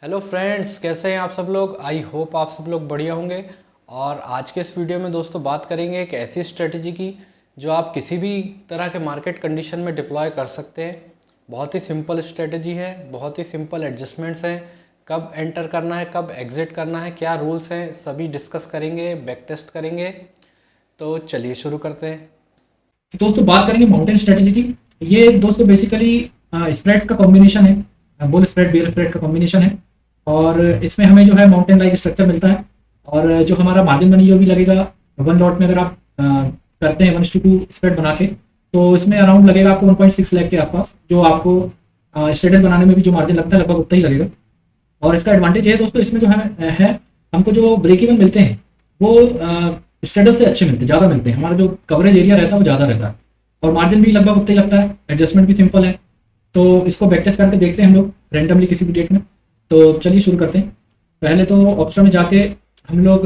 Hello friends, कैसे हैं आप सब लोग। आई होप आप सब लोग बढ़िया होंगे। और आज के इस वीडियो में दोस्तों बात करेंगे एक ऐसी स्ट्रेटजी की जो आप किसी भी तरह के मार्केट कंडीशन में डिप्लॉय कर सकते हैं। बहुत ही सिंपल स्ट्रेटजी है, बहुत ही सिंपल एडजस्टमेंट्स हैं। कब एंटर करना है, कब एग्जिट करना है, क्या रूल्स हैं, सभी डिस्कस करेंगे, बैक टेस्ट करेंगे। तो चलिए शुरू करते हैं। दोस्तों बात करेंगे माउंटेन स्ट्रेटेजी की। ये दोस्तों बेसिकली स्प्रेड्स का कॉम्बिनेशन है, बुल स्प्रेड बेयर स्प्रेड का कॉम्बिनेशन है। और इसमें हमें जो है माउंटेन लाइक स्ट्रक्चर मिलता है। और जो हमारा मार्जिन मनी जो भी लगेगा वन लॉट में, अगर आप करते हैं 1:2 स्प्रेड बना के, तो इसमें अराउंड लगेगा आपको 1.6 लाख के आसपास। जो आपको स्ट्रेटेज बनाने में भी जो मार्जिन लगता है लगभग उतना ही लगेगा। और इसका एडवांटेज है दोस्तों, इसमें जो है हमको जो ब्रेक इवन मिलते हैं वो स्टेटस से अच्छे मिलते हैं, ज़्यादा मिलते हैं। हमारा जो कवरेज एरिया रहता है वो ज़्यादा रहता है और मार्जिन भी लगभग उतना ही लगता है। एडजस्टमेंट भी सिंपल है। तो इसको बैक टेस्ट करके देखते हैं हम लोग रैंडमली किसी भी डेट में। तो चलिए शुरू करते हैं। पहले तो ऑप्शन में जाके हम लोग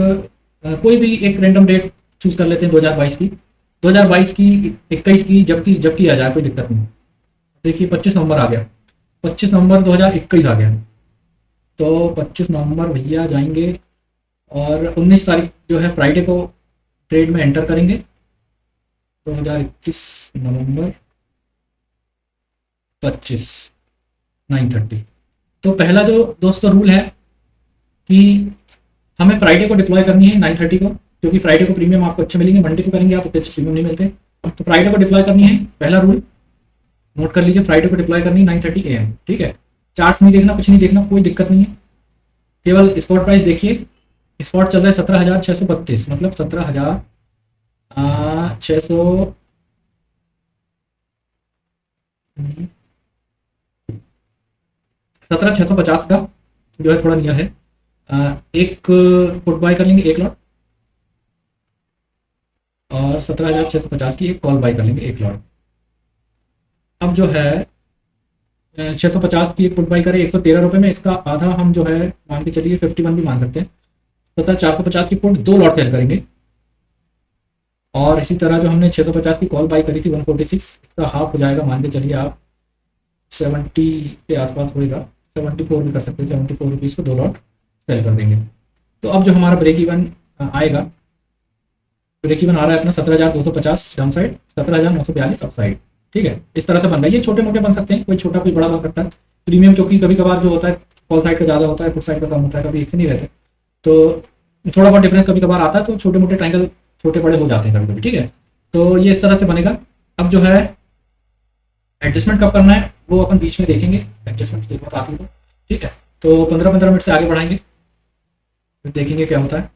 कोई भी एक रैंडम डेट चूज कर लेते हैं 2022 की, 2022 की, 21 की, जबकि आ जाए कोई दिक्कत नहीं। देखिए 25 नवंबर आ गया, 25 नवंबर 2021 आ गया। तो 25 नवंबर भैया जाएंगे और 19 तारीख जो है फ्राइडे को ट्रेड में एंटर करेंगे। 2021 नवंबर 25 9:30। तो पहला जो दोस्तों रूल है कि हमें फ्राइडे को डिप्लॉय करनी है 9:30 को, क्योंकि फ्राइडे को प्रीमियम आपको अच्छे मिलेंगे, मंडे को करेंगे आप उतने अच्छे प्रीमियम नहीं मिलते। तो फ्राइडे को डिप्लॉय करनी है, पहला रूल नोट कर लीजिए। फ्राइडे को डिप्लॉय करनी है 9:30 AM, ठीक है। चार्ट्स नहीं देखना, कुछ नहीं देखना, कोई दिक्कत नहीं है। केवल स्पॉट प्राइस देखिए। स्पॉट चल रहा है 17,632, मतलब 17,600 17,650 का जो है थोड़ा नियर है। एक पुट बाय कर लेंगे एक लॉट, और 17,650 की एक कॉल बाय कर लेंगे एक लॉट। अब जो है 650 की एक पुट बाय करें 113 रुपये में, इसका आधा हम जो है मान के चलिए 51 भी मान सकते हैं। 17,450 की पुट दो लॉट सेल करेंगे। और इसी तरह जो हमने 650 की कॉल बाई करी थी 146, इसका हाफ हो जाएगा, मान के चलिए आप 70 के आसपास होएगा। 74 भी कर सकते हैं, 74 रुपीज़ को दो लॉट सेल कर देंगे। तो अब जो हमारा ब्रेक इवन आएगा, ब्रेक इवन आ रहा है अपना 17,250 डाउन साइड, 17,942 अप साइड, ठीक है। इस तरह से बन रहा है। ये छोटे मोटे बन सकते हैं, कोई छोटा कोई बड़ा बन सकता है। प्रीमियम क्योंकि कभी कभार जो होता है कॉल साइड का ज़्यादा होता है, पुट साइड का कम होता है, कभी एक से नहीं रहते, तो थोड़ा बहुत डिफरेंस कभी कभार आता है। तो छोटे मोटे ट्रायंगल छोटे बड़े हो जाते हैं कभी कभी, ठीक है। तो ये इस तरह से बनेगा। अब जो है एडजस्टमेंट कब करना है वो अपन बीच में देखेंगे, एडजस्टमेंट की जरूरत आती है तो, ठीक है। तो 15-15 मिनट से आगे बढ़ाएंगे, फिर देखेंगे क्या होता है।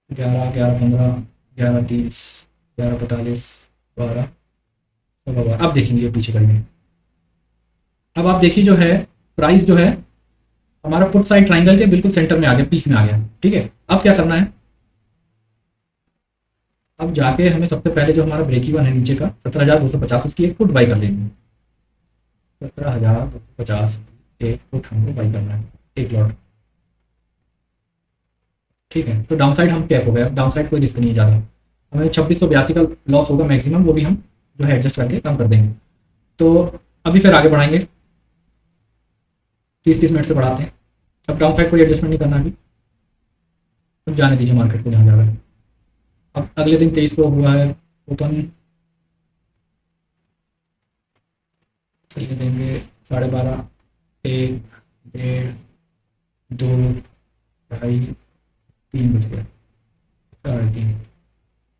11, 11:15, 11:30, 11:45, 12, 12:15। अब देखेंगे ये पीछे करेंगे। अब आप देखिए जो है प्राइस जो है हमारा पुट साइड ट्राइंगल के बिल्कुल सेंटर में आ गया, पीक में आ गया, ठीक है। अब क्या करना है, अब जाके हमें सबसे पहले जो हमारा ब्रेक इवन है नीचे का 17,250, उसकी एक फुट बाई कर लेंगे। 17,250 एक फुट हमको बाई करना है, एक लॉट, ठीक है। तो डाउन साइड हम कैप हो गया, डाउन साइड कोई रिस्क नहीं है ज़्यादा। हमें 2682 का लॉस होगा मैक्सिमम, वो भी हम जो है एडजस्ट करके कम कर देंगे। तो अभी फिर आगे बढ़ाएंगे, 30-30 मिनट से बढ़ाते हैं। अब डाउन साइड कोई एडजस्टमेंट नहीं करना अभी, अब जाने दीजिए मार्केट को जहाँ जा रहा है। अब अगले दिन 23 को हुआ है ओपन, चलिए देंगे 12:30, 1, 1:30, 2, 2:30, 3 बज गए, 3:30।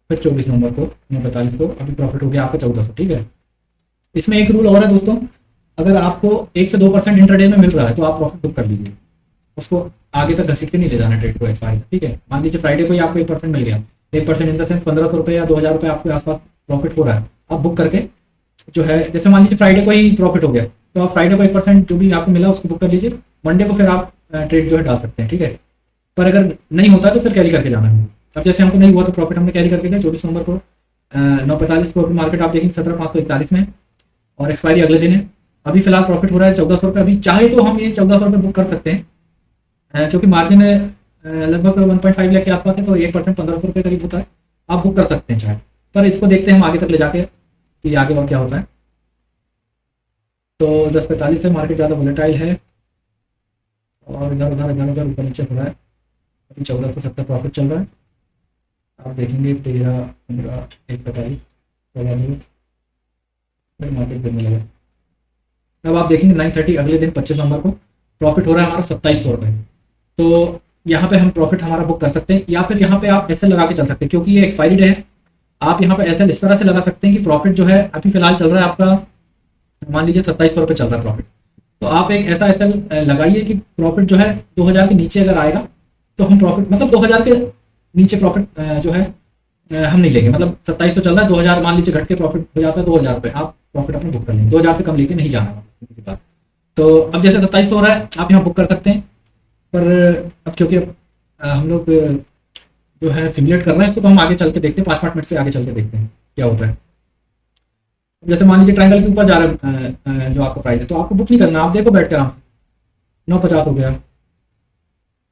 फिर 24 नवंबर को 9:45 को अभी प्रॉफिट हो गया आपका 1400, ठीक है। इसमें एक रूल और है दोस्तों, अगर आपको 1 से 2% इंटरडे में मिल रहा है तो आप प्रॉफिट बुक कर लीजिए, उसको आगे तक घसीट के नहीं ले जाना ट्रेड को एक्सपायरी, ठीक है। मान लीजिए फ्राइडे को ही आपको 1% मिल गया, 1% इन द सेंस 1,500 रुपये या 2,000 रुपये आपके आसपास प्रॉफिट हो रहा है, आप बुक करके जो है, जैसे मान लीजिए फ्राइडे को ही प्रॉफिट हो गया, तो आप फ्राइडे को 1% जो भी आपको मिला उसको बुक कर लीजिए। मंडे को फिर आप ट्रेड जो है डाल सकते हैं, ठीक है। पर अगर नहीं होता तो फिर कैरी करके जाना है। अब जैसे हमको नहीं हुआ तो प्रॉफिट हमने कैरी करके गया। 24 नवंबर को 9:45 को मार्केट आप देखेंगे 17,541 में, और एक्सपायरी अगले दिन है। अभी फिलहाल प्रॉफिट हो रहा है 1,400 रुपये। अभी चाहे तो हम ये 1,400 रुपये बुक कर सकते हैं, क्योंकि मार्जिन लगभग 1.5 लाख के आसपास है, तो 1% 1,500 रुपये करीब होता है। आप बुक कर सकते हैं चाहे, पर इसको देखते हैं हम आगे तक ले जाके कि आगे और क्या होता है। तो 10:45 से मार्केट ज़्यादा वोलेटाइल है और इधर ऊपर नीचे हो रहा है। अभी 1470 प्रॉफिट चल रहा है। आप देखेंगे 13, 15, 1:45 फिर मार्केट गिरने लगा। अब आप देखेंगे 9:30 अगले दिन 25 नवंबर को प्रॉफिट हो रहा है हमारा 2700 रुपये। तो यहाँ पे हम प्रॉफिट हमारा बुक कर सकते हैं, या फिर यहाँ पे आप एसएल लगा के चल सकते हैं क्योंकि ये एक्सपायरी डे है। आप यहाँ पे एसएल इस तरह से लगा सकते हैं कि प्रॉफिट जो है अभी फिलहाल चल रहा है आपका, मान लीजिए 2700 रुपये चल रहा है प्रॉफिट, तो आप एक ऐसा एसएल लगाइए कि प्रॉफिट जो है 2000 के नीचे अगर आएगा तो हम प्रॉफिट, मतलब 2000 के नीचे प्रॉफिट जो है हम नहीं लेंगे। मतलब 2700 चल रहा है, 2000 मान लीजिए घट के प्रॉफिट हो जाता है 2000 रुपये, आप प्रॉफिट अपने बुक कर लेंगे। 2000 से कम लेके नहीं जाना किसी बात। तो अब जैसे 2700 हो रहा है आप यहाँ बुक कर सकते हैं, पर अब क्योंकि हम लोग जो है सिमुलेट कर रहे हैं इसको, तो हम आगे चल के देखते हैं, 5-5 मिनट से आगे चल के देखते हैं क्या होता है। जैसे मान लीजिए ट्रायंगल के ऊपर जा रहा है जो आपका प्राइस है, तो आपको बुक नहीं करना, आप देखो बैठ कर आराम से। 9:50 हो गया,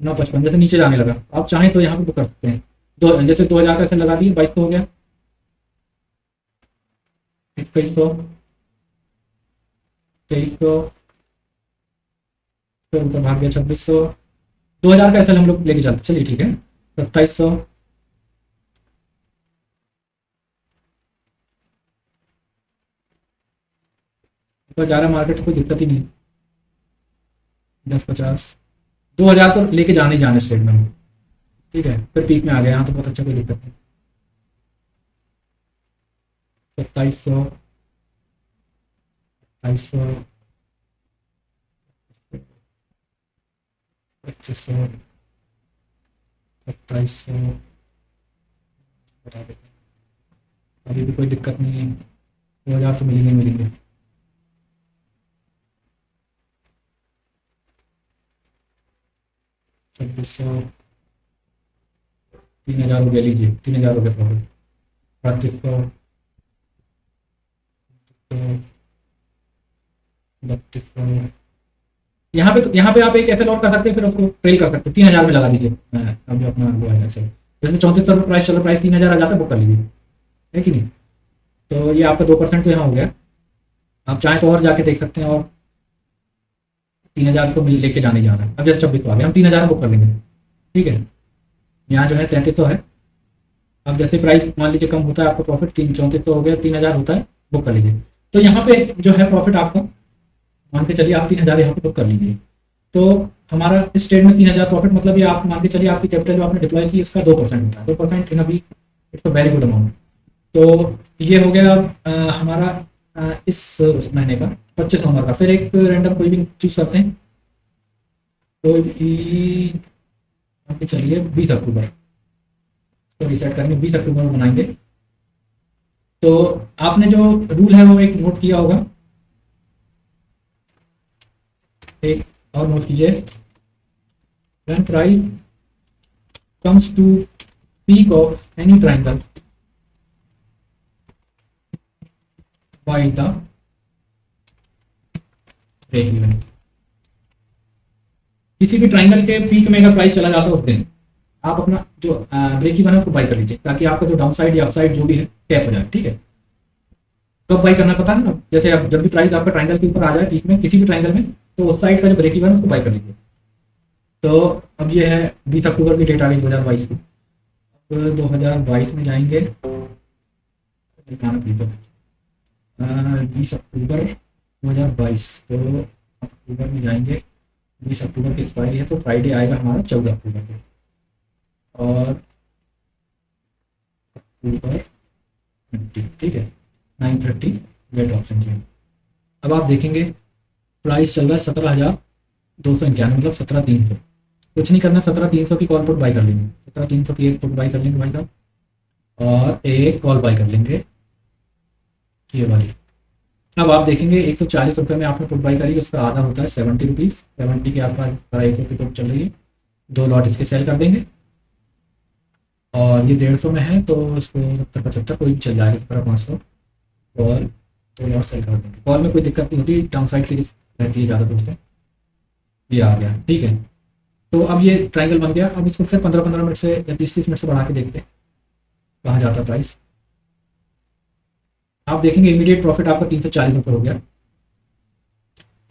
9:55 जैसे नीचे जाने लगा, आप चाहें तो यहाँ पे बुक कर सकते हैं। जैसे 2000 का ऐसे लगा दिए, 2200 हो गया, 2100, 2300, फिर ऊपर भाग गया 2600। 2000 का ऐसे हम लोग लेके चलते, चलिए ठीक है। 2700, ऊपर जा रहा है मार्केट, कोई दिक्कत ही नहीं। 10:50, 2000 तो लेके जाने ही जाने स्टेट में, ठीक है। फिर पीक में आ गया यहाँ तो बहुत अच्छा, कोई दिक्कत नहीं। 2700, 2800, 2500, 2700 बता देते हैं। अभी भी कोई दिक्कत नहीं है, 2000 तो मिलेंगे मिलेंगे। 2600, 3000 हो गया, लीजिए 3000 हो गया प्रॉफिट। 3200, 3200, यहाँ पे आप एक ऐसे लॉट कर सकते हैं, फिर उसको ट्रेल कर सकते हैं, 3000 में लगा दीजिए। अभी अपना वो है ऐसे, जैसे 3400 रुपये प्राइस चल रहा, प्राइस 3000 आ जाता है, बुक कर लीजिए, है कि नहीं। तो ये आपका 2% तो यहाँ हो गया। आप चाहें तो और जाके देख सकते हैं, और 3000 को लेके जाने जाना है। अब जैसे 2600 आ गया, हम 3000 में बुक कर लेंगे, ठीक है। यहाँ जो है 3300 है। अब जैसे प्राइस मान लीजिए कम होता है, आपका प्रॉफिट 3400 हो गया, 3000 होता है, बुक कर लीजिए। तो यहाँ पे जो है प्रॉफिट आपका मान के चलिए आप 3000 यहाँ पे बुक कर लीजिए। तो हमारा इस ट्रेड में 3000 प्रॉफिट, मतलब ये आप मान के चलिए आपकी कैपिटल जो आपने डिप्लॉय की इसका 2% होता है। 2% in a week it's a very good amount. तो ये हो गया हमारा इस महीने का 25 नवंबर का। फिर एक रैंडम कोई भी चूज करते हैं, तो चलिए 20 अक्टूबर तो रिसेट करेंगे, 20 अक्टूबर में बनाएंगे। तो आपने जो रूल है वो एक नोट किया होगा, एक और नोट कीजिए। When price comes to peak of any triangle by the break even, किसी भी ट्रायंगल के पीक में अगर प्राइस चला जाता है उस दिन आप अपना जो ब्रेक इवन है उसको बाई कर लीजिए, ताकि आपका जो डाउन साइड या अपसाइड जो भी है कैप हो जाए, ठीक है। कब बाई करना पता है ना, जैसे अब जब भी प्राइस आपका ट्रायंगल के ऊपर आ जाए पीक में किसी भी ट्रायंगल में, तो उस साइड का जो ब्रेक इवन है उसको बाई कर लीजिए। तो अब ये है 20 अक्टूबर की डेट आ गई 2022 की। अब 2022 में जाएंगे, 20 अक्टूबर 2022, तो अक्टूबर में जाएंगे। 20 अक्टूबर की एक्सपायरी है, तो फ्राइडे आएगा हमारा 14 अक्टूबर को, और अक्टूबर 20, ठीक है। 9:30 गेट ऑप्शन चाहिए। अब आप देखेंगे प्राइस चल रहा है 17,291, मतलब 17,300। कुछ नहीं करना, 17,300 की कॉल पुट बाई कर लेंगे, 17,300 की एक पुट बाई कर लेंगे भाई साहब, और एक कॉल बाई कर लेंगे ये वाली। अब आप देखेंगे 140 रुपये में आपने पुट बाई करी, उसका आधा होता है 70 रुपीज़, 70 के आसपास 250 की पुट चल रही है। 2 लॉट इसके सेल कर देंगे, और ये 150 में है तो इसको 70-75 कोई भी चल जाएगा, 17,500 और 2 लॉट सेल कर देंगे। कॉल में कोई दिक्कत नहीं होती, डाउन साइड की रिस्क रहती है ज़्यादा दोस्तों। ये आ गया, ठीक है। तो अब ये ट्रायंगल बन गया। अब इसको फिर 15-15 मिनट से या 30-30 मिनट से बढ़ा के देखते हैं कहाँ जाता है प्राइस। आप देखेंगे इमीडिएट प्रॉफिट आपका 340 रुपये हो गया,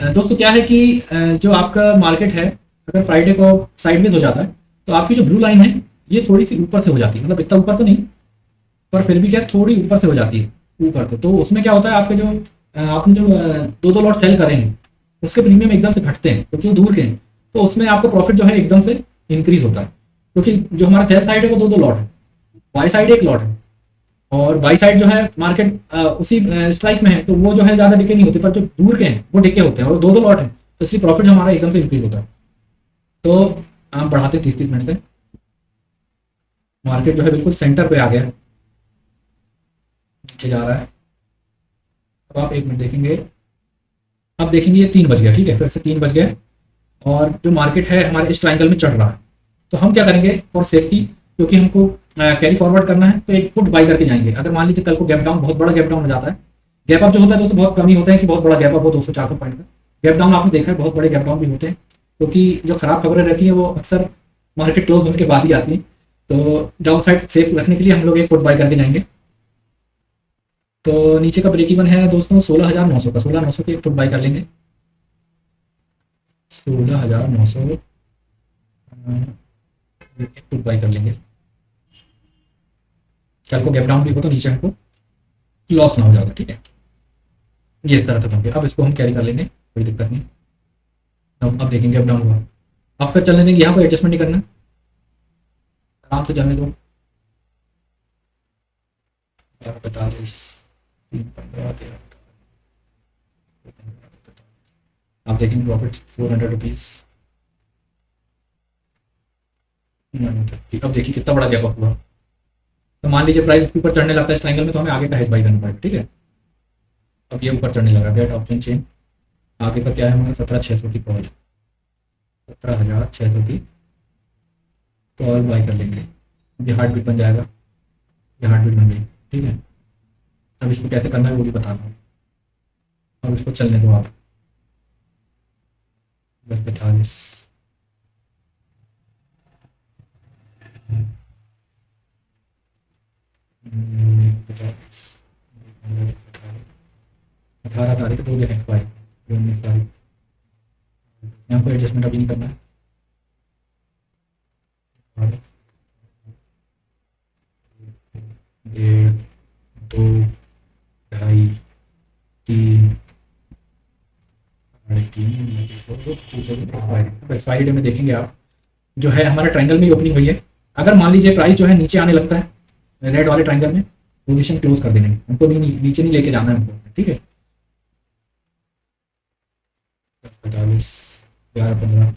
दोस्तों क्या है कि जो आपका मार्केट है, अगर फ्राइडे को साइडवेज हो जाता है तो आपकी जो ब्लू लाइन है ये थोड़ी सी ऊपर से हो जाती है, मतलब इतना ऊपर तो नहीं, पर फिर भी क्या है, थोड़ी ऊपर से हो जाती है, ऊपर से। तो उसमें क्या होता है, आपके जो आपने जो दो दो लॉट सेल करेंगे उसके प्रीमियम एकदम से घटते हैं क्योंकि वो दूर के हैं। तो उसमें आपको प्रॉफिट जो है एकदम से इंक्रीज होता है, क्योंकि जो हमारा सेल साइड है वो दो दो लॉट है, बाई साइड एक लॉट है, और बाई साइड जो है मार्केट उसी स्ट्राइक में है, तो वो जो है ज़्यादा डिके नहीं होते, पर जो दूर के हैं वो डिके होते हैं, और दो दो लॉट है तो इसलिए प्रॉफिट हमारा एकदम से इंक्रीज होता है। तो हम बढ़ाते 30-30 मिनट से, मार्केट जो है बिल्कुल सेंटर पे आ गया है, नीचे जा रहा है। अब आप 1 मिनट देखेंगे, अब देखेंगे ये 3 बज गया, ठीक है, फिर से 3 बज गए और जो मार्केट है हमारे इस ट्राइंगल में चढ़ रहा है। तो हम क्या करेंगे फॉर सेफ्टी, क्योंकि हमको कैरी फॉरवर्ड करना है, तो एक पुट बाई करके जाएंगे। अगर मान लीजिए कल को गैप डाउन, बहुत बड़ा गैप डाउन हो जाता है, गैप अप जो होता है दोस्तों बहुत कम ही होता है कि बहुत बड़ा गैप अप हो 200-400 पॉइंट का। गैप डाउन आपने देखा है, बहुत बड़े गैप डाउन भी होते हैं, क्योंकि जो खराब खबरें रहती हैं वो अक्सर मार्केट क्लोज होने के बाद ही आती हैं। तो डाउन साइड सेफ रखने के लिए हम लोग एक पुट बाई करके जाएंगे। तो नीचे का ब्रेक इवन है दोस्तों 16,900 का, 16,900 के एक पुट बाई कर लेंगे, 16,900 एक पुट बाई कर लेंगे। कल को गैप डाउन भी हो तो नीचे हमको लॉस ना हो जाएगा, ठीक है। ये इस तरह से बनके अब इसको हम कैरी कर लेंगे, कोई दिक्कत नहीं। अब देखेंगे गैप डाउन हुआ, अब फिर चलने देंगे, यहाँ कोई एडजस्टमेंट नहीं करना, आराम से चलने दो। 45, 315, 13, आप देखेंगे प्रॉफिट 400 रुपीज़। अब देखिए कितना बड़ा गैप अप हुआ। तो मान लीजिए प्राइस इसके ऊपर चढ़ने लगता है इस ट्रायंगल में, तो हमें आगे का हेज बाई करना पड़ेगा, ठीक है। अब ये ऊपर चढ़ने लगा, गेट ऑप्शन चेन, आगे का क्या है हमारा 17,600 की कॉल, 17,600 की कॉल बाई कर लेंगे। ये हार्ट बीट बन जाएगा, ये हार्ट बीट बन गई, ठीक है। अब इसको कैसे करना है वो भी बता रहा हूँ। अब इसको चलने दो आप, 10:45, अठारह तारीख 2 दिन एक्सपायर, 19 तारीख। यहाँ पर एडजस्टमेंट अभी नहीं करना है, 1, 2, 2.5, 3, 3.5। एक्सपायरी डे में देखेंगे आप, जो है हमारा ट्रायंगल में ओपनिंग हुई है। अगर मान लीजिए प्राइस जो है नीचे आने लगता है रेड वाले ट्रायंगल में, पोजीशन क्लोज कर देंगे, हमको नीचे नहीं लेके जाना है हमको, ठीक है। 45, 11:15,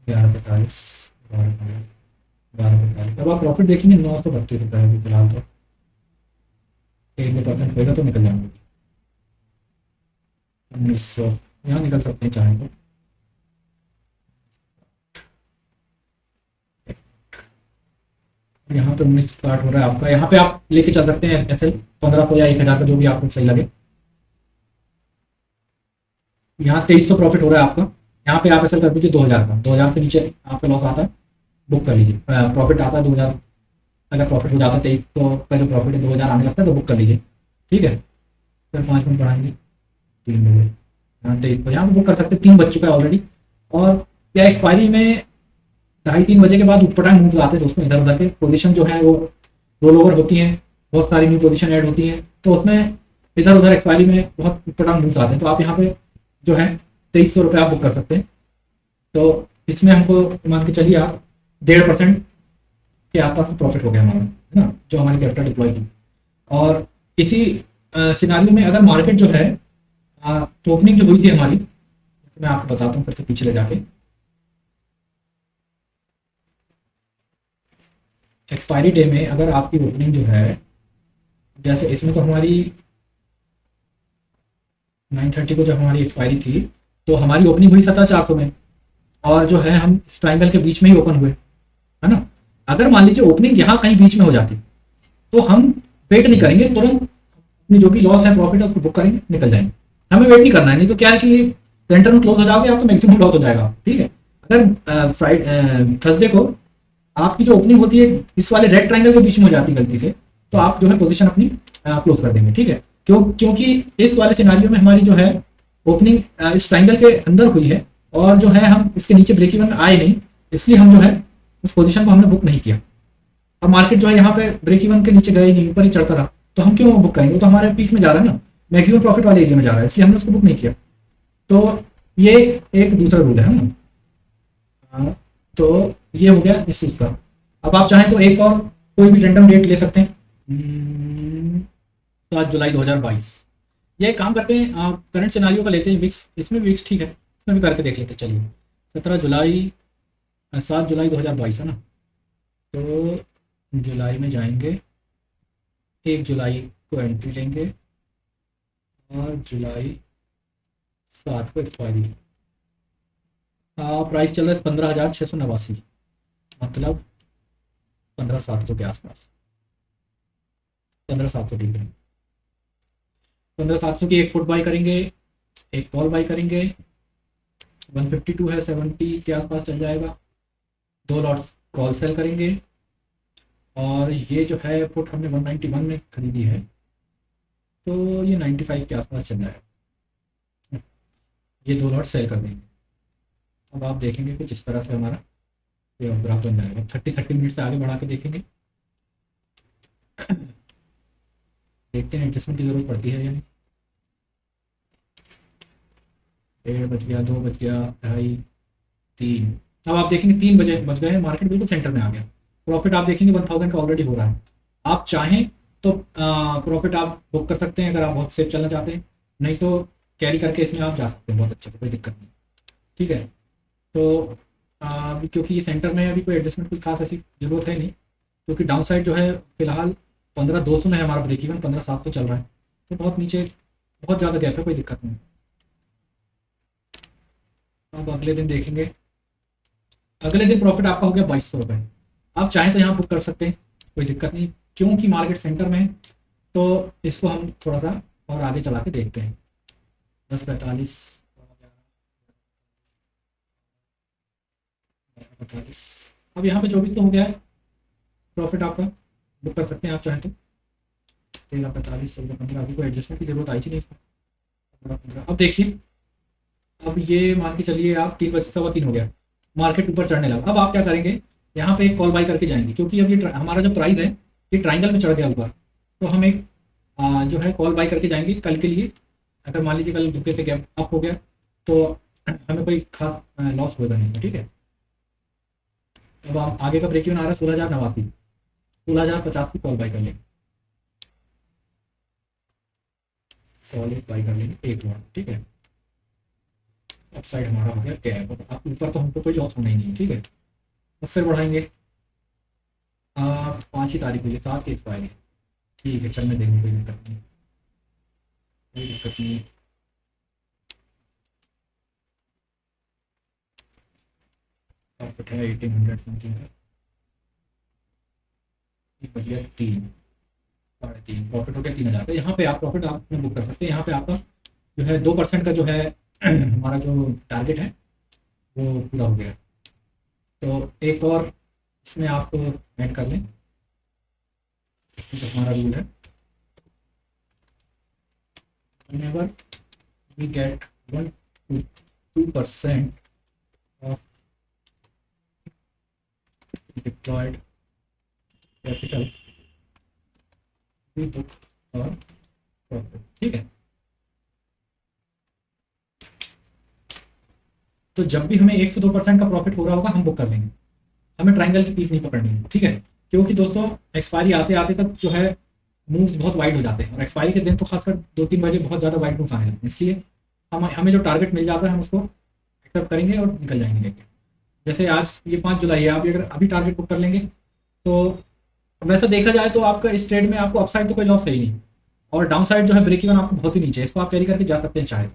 11:45, 12:15, 12:45। अब आप प्रॉफिट देखेंगे 932 रुपये अभी फिलहाल, तो 1% होगा तो निकल जाएंगे 1900, यहाँ निकल सकते हैं चाहें तो। यहाँ पे 1960 हो रहा है आपका, यहाँ पे आप लेके चल सकते हैं एसएल 1500 या 1000 का, जो भी आपको सही लगे। यहाँ 2300 प्रॉफिट हो रहा है आपका, यहाँ पे आप एसएल कर दीजिए 2000 का, 2000 से नीचे आपका लॉस आता है बुक कर लीजिए, प्रॉफिट आता है 2000, अगर प्रॉफिट हो जाता है 2300 का जो प्रॉफिट है 2000 आने लगता है तो बुक कर लीजिए, ठीक है। फिर 5 मिनट बढ़ाएंगे, 3 बजे, यहाँ 2300 यहाँ बुक कर सकते हैं, 3 बज चुका है ऑलरेडी। और क्या एक्सपायरी में 2:30-3 बजे के बाद ऊपर टाइम मूव आते हैं दोस्तों, इधर उधर के पोजीशन जो है वो रोल ओवर होती हैं, बहुत सारी न्यू पोजीशन ऐड होती हैं, तो उसमें इधर उधर एक्सपायरी में बहुत ऊपर टाइम मूव आते हैं। तो आप यहाँ पे जो है 2300 रुपये आप बुक कर सकते हैं। तो इसमें हमको मान के चलिए आप 1.5% के आसपास प्रॉफिट हो गया हमारा, है ना, जो हमारी कैपिटल डिप्लॉय की। और इसी सिनारियो में अगर मार्केट जो है तो ओपनिंग जो हुई थी हमारी, मैं आपको बताता हूँ फिर से पीछे ले जाके। एक्सपायरी डे में अगर आपकी ओपनिंग जो है, जैसे इसमें तो हमारी 9:30 को जब हमारी एक्सपायरी थी तो हमारी ओपनिंग हुई 17,400 में, और जो है हम इस ट्रायंगल के बीच में ही ओपन हुए, है ना। अगर मान लीजिए ओपनिंग यहाँ कहीं बीच में हो जाती तो हम वेट नहीं करेंगे, तुरंत अपनी जो भी लॉस है प्रॉफिट है उसको बुक करेंगे, निकल जाएंगे। हमें वेट नहीं करना है, नहीं तो क्या है कि सेंटर में क्लोज हो जाओगे आप तो मैक्सिमम लॉस हो जाएगा, ठीक है। अगर थर्सडे को आपकी जो ओपनिंग होती है इस वाले रेड ट्रायंगल के बीच में हो जाती है गलती से, तो आप जो है पोजीशन अपनी क्लोज कर देंगे, ठीक है। क्योंकि इस वाले सिनारियो में हमारी जो है ओपनिंग इस ट्राइंगल के अंदर हुई है और जो है हम इसके नीचे ब्रेक इवन आए नहीं, इसलिए हम जो है उस पोजीशन को हमने बुक नहीं किया। अब मार्केट जो है यहाँ पे ब्रेक इवन के नीचे गए नहीं, ऊपर ही चढ़ता रहा, तो हम क्यों बुक करेंगे? वो तो हमारे पीक में जा रहा है ना, मैक्सिमम प्रॉफिट वाले एरिया में जा रहा है, इसलिए हमने उसको बुक नहीं किया। तो ये एक दूसरा रूल है ना। तो ये हो गया इस चीज़ का। अब आप चाहें तो एक और कोई भी रैंडम डेट ले सकते हैं, 7 जुलाई 2022। ये काम करते हैं, आप करंट सिनारियो का लेते हैं विक्स, इसमें भी विक्स ठीक है, इसमें भी करके देख लेते हैं। चलिए 17 जुलाई 7 जुलाई 2022 है ना, तो जुलाई में जाएंगे, 1 जुलाई को एंट्री लेंगे और जुलाई 7 को एक्सपायरी। प्राइस चल रहा है 15,689, मतलब 15,700 के आसपास, 15,700 ठीक है। 15,700 की एक पुट बाई करेंगे, एक कॉल बाई करेंगे, 152 है, 70 के आसपास चल जाएगा। 2 लॉट्स कॉल सेल करेंगे और ये जो है पुट हमने 191 में खरीदी है, तो ये 95 के आसपास चल जाएगा। ये 2 लॉट सेल कर देंगे। अब आप देखेंगे कुछ इस तरह से हमारा ये ग्राफ बन जाएगा। 30 मिनट से आगे बढ़ा के देखेंगे, देखते हैं एडजस्टमेंट की ज़रूरत पड़ती है या नहीं। 1:30 बज गया, 2 बज गया, 2:30, 3। अब आप देखेंगे 3 बज गए, मार्केट बिल्कुल सेंटर में आ गया। प्रॉफिट आप देखेंगे 1000 का ऑलरेडी हो रहा है। आप चाहें तो प्रॉफिट आप बुक कर सकते हैं अगर आप बहुत सेफ चलना चाहते हैं, नहीं तो कैरी करके इसमें आप जा सकते हैं बहुत अच्छे से, कोई दिक्कत नहीं। ठीक है, तो क्योंकि ये सेंटर में अभी कोई एडजस्टमेंट कुछ खास ऐसी ज़रूरत है नहीं, क्योंकि डाउन साइड जो है फिलहाल 15,200 में है हमारा ब्रेक इवन, 15,700 चल रहा है, तो बहुत नीचे बहुत ज़्यादा गैप है, कोई दिक्कत नहीं। अब अगले दिन देखेंगे, अगले दिन प्रॉफिट आपका हो गया 2200 रुपये। आप चाहें तो यहाँ बुक कर सकते हैं, कोई दिक्कत नहीं, क्योंकि मार्केट सेंटर में है। तो इसको हम थोड़ा सा और आगे चला के देखते हैं। 10:45, 45, अब यहाँ पे 2400 हो गया है, प्रॉफिट आपका बुक कर सकते हैं आप चाहें तो। 13:45, 14:15, अभी कोई एडजस्टमेंट की जरूरत आई थी नहीं इसमें, 15:15। अब देखिए, अब ये मान के चलिए आप 3:15 हो गया, मार्केट ऊपर चढ़ने लगा। अब आप क्या करेंगे, यहाँ पे एक कॉल बाई करके जाएंगे, क्योंकि अब ये हमारा जो प्राइस है ये ट्राइंगल में चढ़ गया ऊपर, तो हम एक जो है कॉल बाई करके जाएंगे कल के लिए। अगर मान लीजिए कल रुपये से गैप अप हो गया तो हमें कोई खास लॉस होगा नहीं इसमें। ठीक है, अब हम आगे का ब्रेक इवन आ रहा है 16,089, 16,050 की कॉल बाई कर लेंगे, कॉल एक बाई कर लेंगे, एक लॉट। ठीक है, अप साइड हमारा हो गया गैप, अब ऊपर तो हमको कोई लॉस होना ही नहीं है। ठीक है, अब फिर बढ़ाएंगे, 5 ही तारीख हुई है, 7 की एक्सपायरी। ठीक है, चलने देंगे, कोई दिक्कत नहीं, कोई दिक्कत नहीं। प्रॉफिट है 1800 समथिंग का, बच गया 3, 3.5 प्रॉफिट हो गया 3,000 का। यहाँ पे आप प्रॉफिट आप बुक कर सकते हैं। यहाँ पे आपका जो है 2% का जो है हमारा जो टारगेट है वो पूरा हो गया। तो एक और इसमें आप ऐड कर लें, जो हमारा रूल है, whenever we get 1 to 2% of deployed capital we book our profit। ठीक है, तो जब भी हमें 1 से 2% का प्रॉफिट हो रहा होगा हम बुक कर लेंगे, हमें ट्राइंगल की पीक नहीं पकड़नी है। ठीक है, क्योंकि दोस्तों एक्सपायरी आते आते तक जो है मूव्स बहुत वाइड हो जाते हैं, और एक्सपायरी के दिन तो खासकर 2-3 बजे बहुत ज़्यादा वाइड मूव्स आने लगते हैं, इसलिए हमें जो टारगेट मिल जाता है हम उसको एक्सेप्ट करेंगे और निकल जाएंगे लेके। जैसे आज ये 5 जुलाई है, आप अगर अभी टारगेट बुक कर लेंगे तो वैसा देखा जाए तो आपका इस ट्रेड में आपको अपसाइड तो कोई लॉस है ही नहीं, और डाउन साइड जो है ब्रेक इवन आपको बहुत ही नीचे है, इसको आप कैरी करके जा सकते हैं। चाहे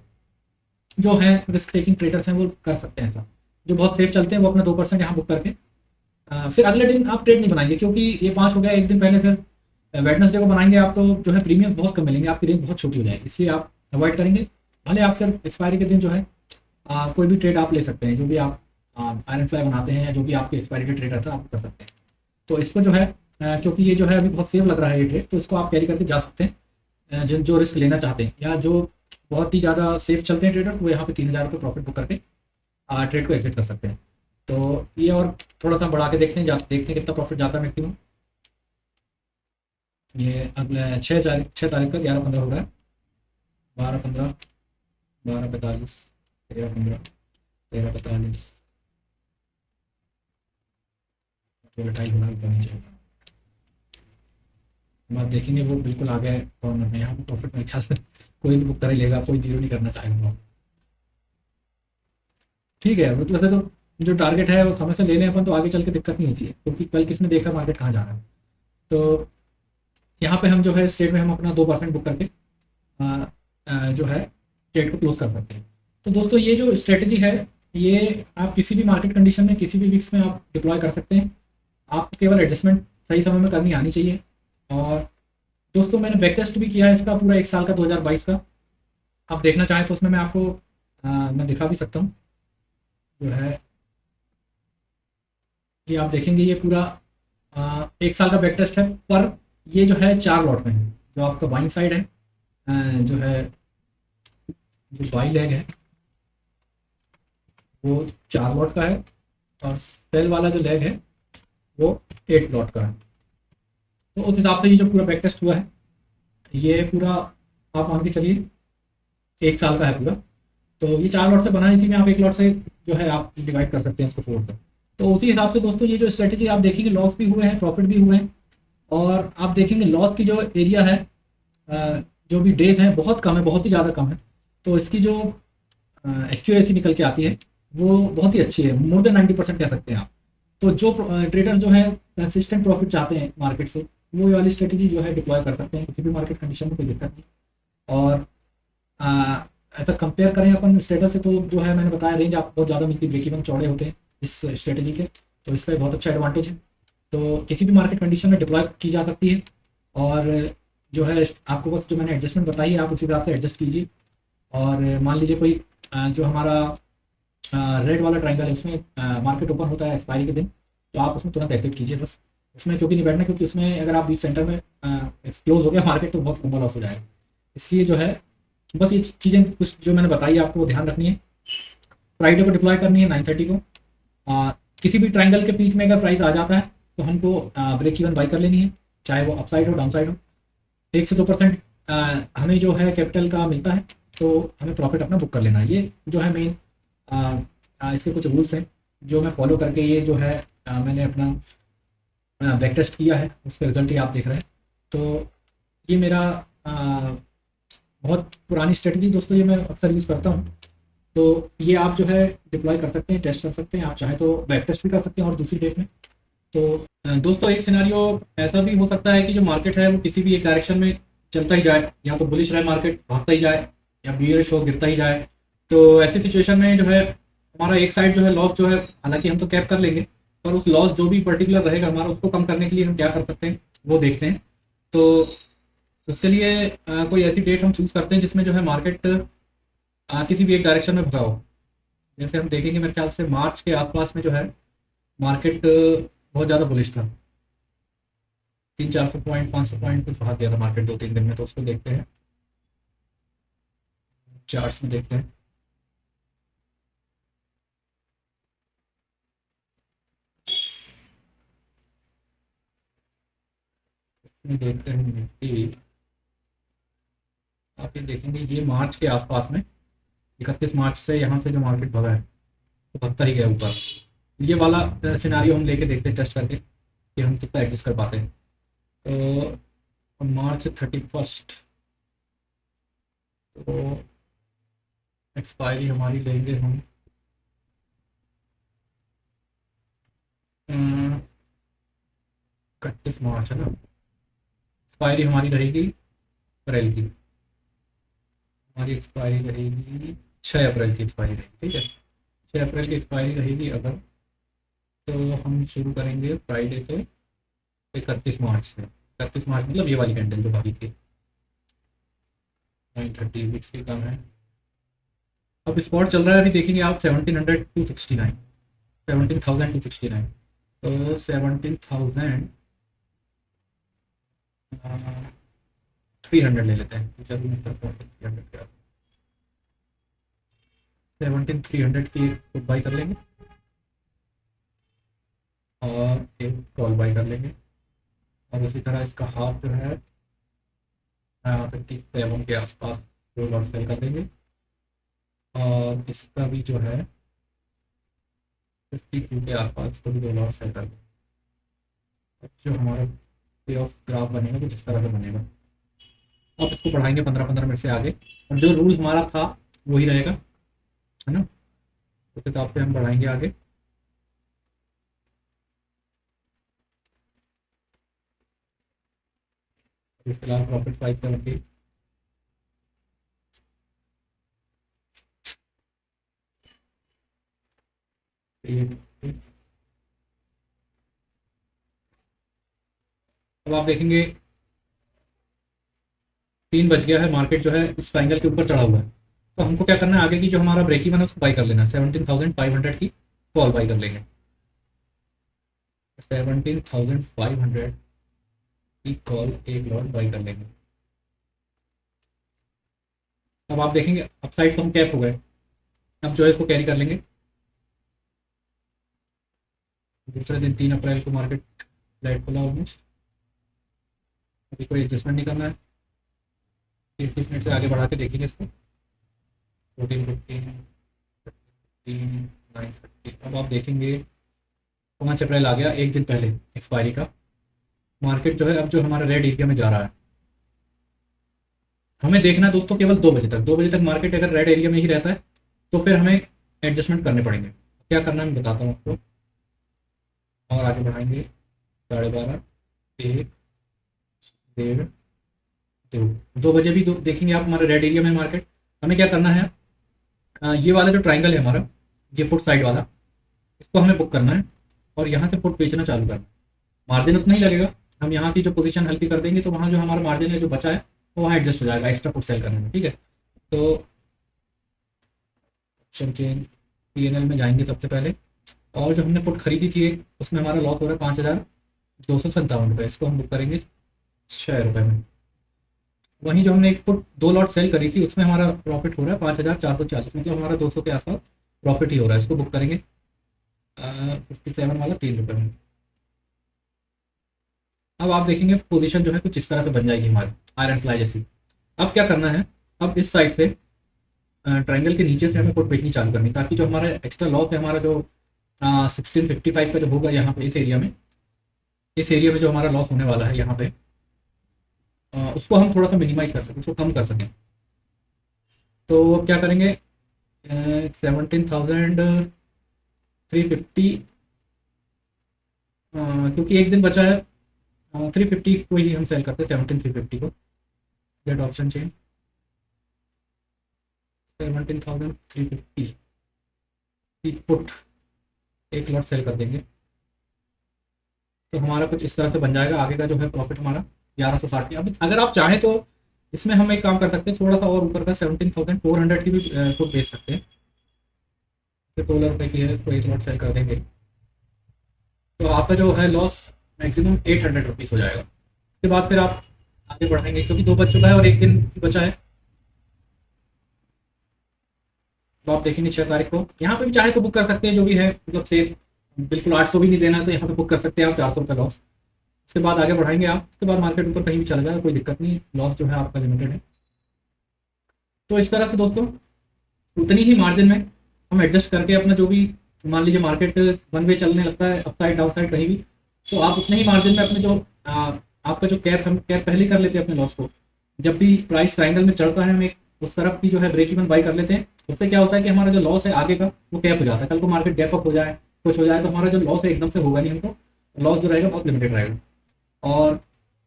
जो है रिस्क टेकिंग ट्रेडर्स हैं वो कर सकते हैं ऐसा, जो बहुत सेफ चलते हैं वो अपना 2% यहाँ बुक करके फिर अगले दिन आप ट्रेड नहीं बनाएंगे, क्योंकि ये 5 हो गया, एक दिन पहले फिर वेडनेसडे को बनाएंगे आप, तो जो है प्रीमियम बहुत कम मिलेंगे, आपकी रेंज बहुत छोटी हो जाएगी, इसलिए आप अवॉइड करेंगे। भले आप फिर एक्सपायरी के दिन जो है कोई भी ट्रेड आप ले सकते हैं, जो भी आप आयरन फ्लाई बनाते हैं या जो भी आपके एक्सपायरी के ट्रेड रहता है आप कर सकते हैं। तो इसको जो है क्योंकि ये जो है अभी बहुत सेफ लग रहा है ये ट्रेड, तो इसको आप कैरी करके जा सकते हैं, जो रिस्क लेना चाहते हैं या जो बहुत ही ज़्यादा सेफ चलते हैं ट्रेडर्स, वो यहाँ पे 3,000 रुपये प्रॉफिट बुक करके ट्रेड को एग्जिट कर सकते हैं। तो ये और थोड़ा सा बढ़ा के देखते हैं, देखते हैं कितना प्रॉफिट जाता है मैक्सिमम। ये अगले 6 तारीख का 11:15 हो रहा है। 12:15, 12:45, 13:15, 13:45, वोलेटाइल होना भी नहीं चाहिए। हम आप देखेंगे वो बिल्कुल आगे है कॉर्नर में, यहाँ पर प्रॉफिट मेरे ख्याल से कोई भी बुक कर ही लेगा, कोई जीरो नहीं करना चाहेगा। ठीक है, मतलब वैसे तो जो टारगेट है वो समय से ले लें अपन तो आगे चल के दिक्कत नहीं होती है, क्योंकि कल किसने देखा मार्केट कहाँ जा रहा है। तो यहाँ पे हम जो है स्ट्रेट में हम अपना 2% बुक करके जो है ट्रेड को क्लोज कर सकते हैं। तो दोस्तों ये जो स्ट्रेटजी है ये आप किसी भी मार्केट कंडीशन में किसी भी वीक्स में आप डिप्लॉय कर सकते हैं। आपको केवल एडजस्टमेंट सही समय में करनी आनी चाहिए। और दोस्तों मैंने बैक टेस्ट भी किया है इसका पूरा 1 साल का, 2022 का। आप देखना चाहें तो उसमें मैं आपको मैं दिखा भी सकता हूँ। जो है ये आप देखेंगे ये पूरा 1 साल का बैक टेस्ट है, पर ये जो है 4 लॉट में है। जो आपका बाइंग साइड है जो है जो बाई लेग है वो 4 लॉट का है, और सेल वाला जो लेग है वो 8 लॉट का है। तो उस हिसाब से ये जो पूरा बैक टेस्ट हुआ है ये पूरा आप मान के चलिए 1 साल का है पूरा। तो ये 4 लॉट से बना है, इसी में आप 1 लॉट से जो है आप डिवाइड कर सकते हैं इसको 4 से। तो उसी हिसाब से दोस्तों ये जो स्ट्रेटेजी आप देखेंगे लॉस भी हुए हैं प्रॉफिट भी हुए हैं। और आप देखेंगे लॉस की जो एरिया है जो भी डेज हैं बहुत कम है, बहुत ही ज़्यादा कम है। तो इसकी जो एक्यूरेसी निकल के आती है वो बहुत ही अच्छी है, मोर देन 90% कह सकते हैं आप। तो जो ट्रेडर जो है कंसिस्टेंट प्रॉफिट चाहते हैं मार्केट से, वो ये वाली स्ट्रेटेजी जो है डिप्लॉय कर सकते हैं किसी भी मार्केट कंडीशन में, कोई दिक्कत नहीं। और ऐसा कंपेयर करें अपन स्ट्रेटस से तो जो है मैंने बताया रेंज आपको बहुत ज़्यादा मिलती है, ब्रेक इवन चौड़े होते हैं इस स्ट्रेटेजी के। तो इसका बहुत अच्छा एडवांटेज है। तो किसी भी मार्केट कंडीशन में डिप्लॉय की जा सकती है। और जो है आपको बस जो मैंने एडजस्टमेंट बताई है आप उसी हिसाब से एडजस्ट कीजिए। और मान लीजिए कोई जो हमारा रेड वाला ट्राइंगल है उसमें मार्केट ओपन होता है एक्सपायरी के दिन, तो आप उसमें तुरंत एग्जिट कीजिए बस। उसमें क्योंकि नहीं बैठना, क्योंकि उसमें अगर आप बीच सेंटर में एक्सक्लोज हो गया मार्केट तो बहुत लंबा लॉस हो जाएगा। इसलिए जो है बस ये चीज़ें कुछ जो मैंने बताई आपको वो ध्यान रखनी है। फ्राइडे को डिप्लॉय करनी है 9:30 को। किसी भी ट्राइंगल के पीक में अगर प्राइस आ जाता है तो हमको ब्रेक इवन बाई कर लेनी है, चाहे वो अपसाइड हो डाउन साइड हो। 1 से 2% हमें जो है कैपिटल का मिलता है, तो हमें प्रॉफिट अपना बुक कर लेना है। ये जो है मेन इसके कुछ रूल्स हैं जो मैं फॉलो करके ये जो है मैंने अपना बैक टेस्ट किया है, उसके रिजल्ट ही आप देख रहे हैं। तो ये मेरा बहुत पुरानी स्ट्रेटजी दोस्तों, ये मैं अक्सर यूज़ करता हूँ। तो ये आप जो है डिप्लॉय कर सकते हैं, टेस्ट कर सकते हैं, आप चाहे तो बैक टेस्ट भी कर सकते हैं और दूसरी डेट में। तो दोस्तों एक सिनारियो ऐसा भी हो सकता है कि जो मार्केट है वो किसी भी एक डायरेक्शन में चलता ही जाए, या तो बुलिश रहे मार्केट भागता ही जाए, या बियरिश हो गिरता ही जाए। तो ऐसी सिचुएशन में जो है हमारा एक साइड जो है लॉस जो है, हालांकि हम तो कैप कर लेंगे, पर उस लॉस जो भी पर्टिकुलर रहेगा हमारा उसको कम करने के लिए हम क्या कर सकते हैं वो देखते हैं। तो उसके लिए कोई ऐसी डेट हम चूज़ करते हैं जिसमें जो है मार्केट किसी भी एक डायरेक्शन में भगा हो। जैसे हम देखेंगे मेरे ख्याल से मार्च के आसपास में जो है मार्केट बहुत ज़्यादा बुलिश था, 300-400 पॉइंट 500 पॉइंट कुछ भाग गया था मार्केट 2-3 दिन में। तो उसको देखते हैं, चार्ट्स में देखते हैं। इसमें देखते हैं निफ्टी, आप ये देखेंगे ये मार्च के आसपास में 31 मार्च से यहाँ से जो मार्केट भगा है तो भगता ही गया ऊपर। ये वाला सिनारियो हम लेके देखते हैं टेस्ट करके कि हम कितना एडजस्ट कर पाते हैं। तो मार्च 31 तो एक्सपायरी हमारी लेंगे हम 31 मार्च है ना। एक्सपायरी हमारी रहेगी अप्रैल की, हमारी एक्सपायरी रहेगी 6 अप्रैल की एक्सपायरी रहेगी। ठीक है, 6 अप्रैल की एक्सपायरी रहेगी अगर, तो हम शुरू करेंगे फ्राइडे से 31 मार्च से। 31 मार्च मतलब ये वाली कैंडल जो भागी थी 9:30 वीक्स की कम है। अब स्पॉट चल रहा है, अभी देखेंगे आप 1700-269, 17,269। तो 17,300 ले लेते हैं, चलिए 300 का। 17,300 की एक पुट बाई कर लेंगे और एक कॉल बाई कर लेंगे। और उसी तरह इसका हाफ जो है 57 के आसपास दो लॉट सेल कर देंगे। और इसका भी जो है 52 के आसपास इसको भी दो लॉट सेल कर देंगे। अब जो हमारा पे ऑफ ग्राफ बनेगा कुछ इस तरह से बनेगा। अब इसको बढ़ाएंगे 15-15 मिनट से आगे, और जो रूल हमारा था वही रहेगा, है ना। उस हिसाब से हम बढ़ाएंगे आगे। फिलहाल प्रॉफिट 570। अब आप देखेंगे 3 बज गया है, मार्केट जो है इस ट्राइंगल के ऊपर चढ़ा हुआ है। तो हमको क्या करना है, आगे की जो हमारा ब्रेक इवन है उसको बाई कर लेना है। 17,500 की कॉल बाई कर लेंगे। 17,500 की कॉल एक लॉट बाई कर लेंगे। अब आप देखेंगे अपसाइड तो हम कैप हो गए। अब जो है इसको कैरी कर लेंगे। दूसरे दिन 3 अप्रैल को मार्केट फ्लैट खुला ऑलमोस्ट। अभी कोई एडजस्टमेंट नहीं करना है। 30 मिनट से आगे बढ़ा के देखेंगे इसको। 14, 15, 9:30। अब आप देखेंगे 5 अप्रैल आ गया, एक दिन पहले एक्सपायरी का। मार्केट जो है अब जो हमारा रेड एरिया में जा रहा है। हमें देखना है दोस्तों केवल 2 बजे तक। 2 बजे तक मार्केट अगर रेड एरिया में ही रहता है तो फिर हमें एडजस्टमेंट करने पड़ेंगे। क्या करना है मैं बताता हूँ आपको। और आगे बढ़ाएंगे 12:30, 1, 1:30, 2 बजे भी देखेंगे आप हमारे रेड एरिया में मार्केट। हमें क्या करना है, ये वाला जो ट्राइंगल है हमारा, ये पुट साइड वाला, इसको हमें बुक करना है और यहाँ से पुट बेचना चालू करना है। मार्जिन उतना ही लगेगा। हम यहाँ की जो पोजीशन हल्की कर देंगे तो वहाँ जो हमारा मार्जिन है जो बचा है वो वहाँ एडजस्ट हो जाएगा एक्स्ट्रा पुट सेल करने में, ठीक है। तो ऑप्शन चेन PNL में जाएंगे सबसे पहले, और जो हमने पुट खरीदी थी एक, उसमें हमारा लॉस हो रहा है 5,257 रुपये। इसको हम बुक करेंगे 6 रुपये में। वहीं जो हमने एक पुट 2 लॉट सेल करी थी उसमें हमारा प्रॉफिट हो रहा है 5,440, मतलब हमारा 200 के आसपास प्रॉफिट ही हो रहा है। इसको बुक करेंगे 57 वाला 3 रुपये में। अब आप देखेंगे पोजीशन जो है कुछ इस तरह से बन जाएगी हमारी आयरन फ्लाई जैसी। अब क्या करना है, अब इस साइड से ट्रायंगल के नीचे से हमें पुट बेचनी चालू करनी, ताकि जो हमारा एक्स्ट्रा लॉस है हमारा जो 1655 का जो होगा यहाँ पे इस एरिया में, जो हमारा लॉस होने वाला है यहाँ पे, उसको हम थोड़ा सा मिनिमाइज कर सकें, उसको कम कर सकें। तो क्या करेंगे, 17,350, क्योंकि एक दिन बचा है, 350 को ही हम सेल करते हैं। 17,350 को गेट ऑप्शन चेंज 17,350 की पुट एक लॉट सेल कर देंगे। तो हमारा कुछ इस तरह से बन जाएगा। आगे का जो है प्रॉफिट हमारा 1160 की। अब अगर आप चाहें तो इसमें हम एक काम कर सकते हैं, थोड़ा सा और ऊपर का 17,400 की भी पुट बेच सकते हैं। 16 रुपये की है, इसको एक लॉट सेल कर देंगे तो आपका जो है लॉस मैक्सिमम 800 रुपीज़ हो जाएगा। उसके बाद फिर आप आगे बढ़ाएंगे, क्योंकि 2 बज चुका है और एक दिन बचा है। तो आप देखेंगे 6 तारीख को यहाँ पे भी चाहे तो बुक कर सकते हैं, जो भी है मतलब सेफ, बिल्कुल 800 भी नहीं देना है तो यहाँ पे बुक कर सकते हैं आप 400 रुपये लॉस। उसके बाद आगे बढ़ाएंगे आप, उसके बाद मार्केट ऊपर कहीं भी चला जाए कोई दिक्कत नहीं, लॉस जो है आपका लिमिटेड है। तो इस तरह से दोस्तों उतनी ही मार्जिन में हम एडजस्ट करके अपना जो भी, मान लीजिए मार्केट वन वे चलने लगता है अप साइड डाउन साइड कहीं भी, तो आप उतने ही मार्जिन में अपने जो आपका जो कैप, हम कैप पहले ही कर लेते हैं अपने लॉस को। जब भी प्राइस ट्रायंगल में चढ़ता है हम एक उस तरफ की जो है ब्रेक इवन बाई कर लेते हैं। उससे क्या होता है कि हमारा जो लॉस है आगे का वो कैप हो जाता है। कल को मार्केट गैप अप हो जाए, कुछ हो जाए, तो हमारा जो लॉस है एकदम से होगा नहीं, हमको लॉस जो रहेगा बहुत लिमिटेड रहेगा। और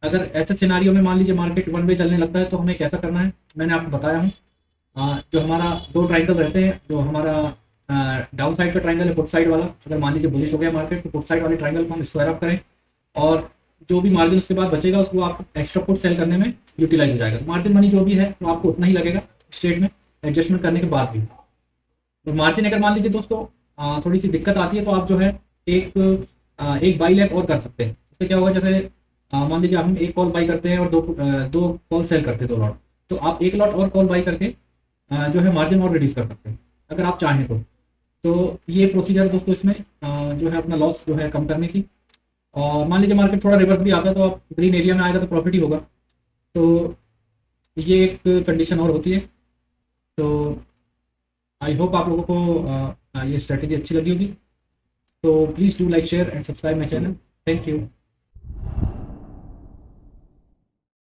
अगर ऐसे सिनारियो में मान लीजिए मार्केट वन वे चलने लगता है तो हमें कैसा करना है, मैंने आपको बताया हूँ। जो हमारा 2 ट्रायंगल रहते हैं, जो हमारा डाउन साइड का ट्रायंगल है पुट साइड वाला, अगर मान लीजिए बुलिश हो गया मार्केट तो पुट साइड वाले ट्रायंगल को हम स्क्वायर अप करें, और जो भी मार्जिन उसके बाद बचेगा उसको आप एक्स्ट्रा पुट सेल करने में यूटिलाइज हो जाएगा। मार्जिन मनी जो भी है वो आपको उतना ही लगेगा स्टेट में एडजस्टमेंट करने के बाद भी। तो मार्जिन अगर मान लीजिए दोस्तों थोड़ी सी दिक्कत आती है तो आप जो है एक बाई लैप और कर सकते हैं। इससे क्या होगा, जैसे मान लीजिए हम एक कॉल बाई करते हैं और दो कॉल सेल करते हैं 2 लॉट, तो आप एक लॉट और कॉल बाई करके जो है मार्जिन और रिड्यूस कर सकते हैं। अगर आप चाहें तो ये प्रोसीजर दोस्तों इसमें जो है अपना लॉस जो है कम करने की। और मान लीजिए मार्केट थोड़ा रिवर्स भी आता है तो आप ग्रीन एरिया में आएगा तो प्रॉफिट ही होगा। तो ये एक कंडीशन और होती है। तो आई होप आप लोगों को ये स्ट्रेटेजी अच्छी लगी होगी। तो please do like share and subscribe my channel. Thank you.